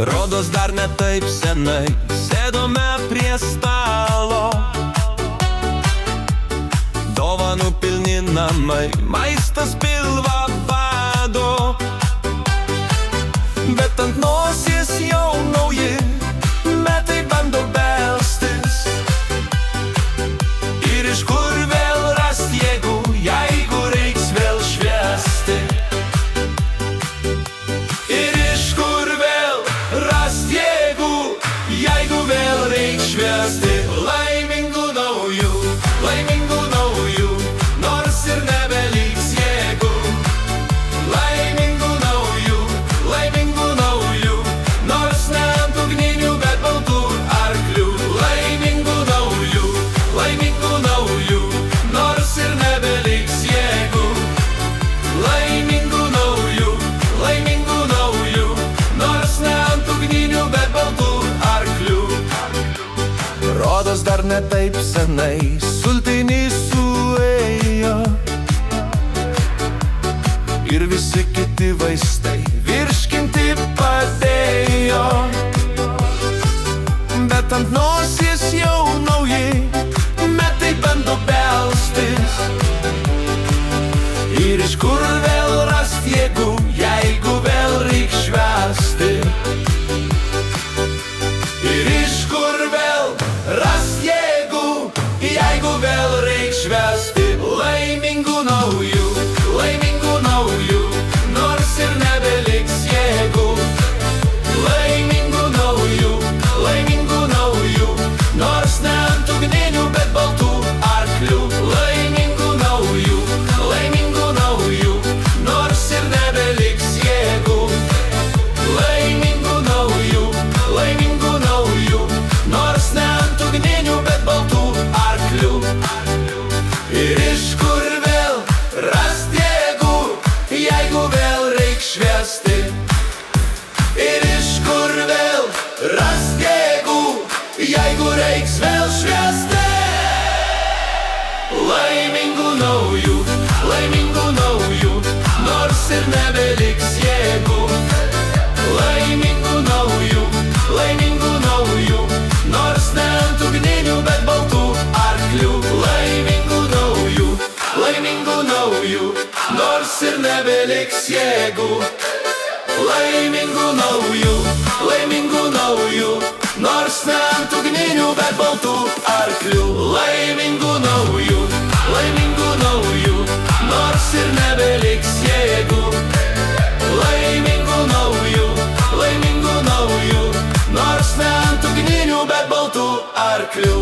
Rodos dar ne taip senai sėdome prie stalo, dovanų pilni namai, maistas pilvą bado, bet ant nosies jau nauji metai bando belstis. Ir iš kur vėl rast jėgų, jeigu reiks vėl švęsti? Ir iš kur vėl rast jėgų, jeigu vėl reiks švęsti? Laimingų naujų, nors ir nebeliks jėgų. Laimingų naujų, nors ne ant ugninių, bet baltų arklių. Laimingų naujų, nors ir nebeliks jėgų. Laimingų naujų, nors ne ant ugninių, bet baltų arklių. Rodos dar ne taip senai sultiniai suėjo ir visi kiti vaistai virškinti padėjo, bet ant nosies jau nauji metai bando belstis. Ir iš kur vėl rast jėgų, jeigu vėl reiks švęsti? Ir iš kur vėl rast jėgų, jeigu vėl reiks švęsti? Laimingų naujų, nors ir nebeliks jėgų. Laimingų naujų, nors ne ant ugninių, bet baltų arklių. Laimingų naujų, nors ir nebeliks jėgų. Laimingų naujų, nors ne ant ugninių, bet baltų arklių. Ir iš kur vėl rast jėgų, jeigu vėl reiks švęsti? Ir iš kur vėl rast jėgų, jeigu reiks vėl švęsti? Laimingų naujų, nors ir nebeliks jėgų. Laimingų naujų, nors ne ant ugninių, bet baltų arklių. Laimingų naujų, nors ir nebeliks jėgų. Laimingų naujų, nors ne ant ugninių, bet baltų arklių. Laimingų naujų, nors ir nebeliks jėgų. Laimingų naujų, nors ne ant ugninių, bet baltų arklių.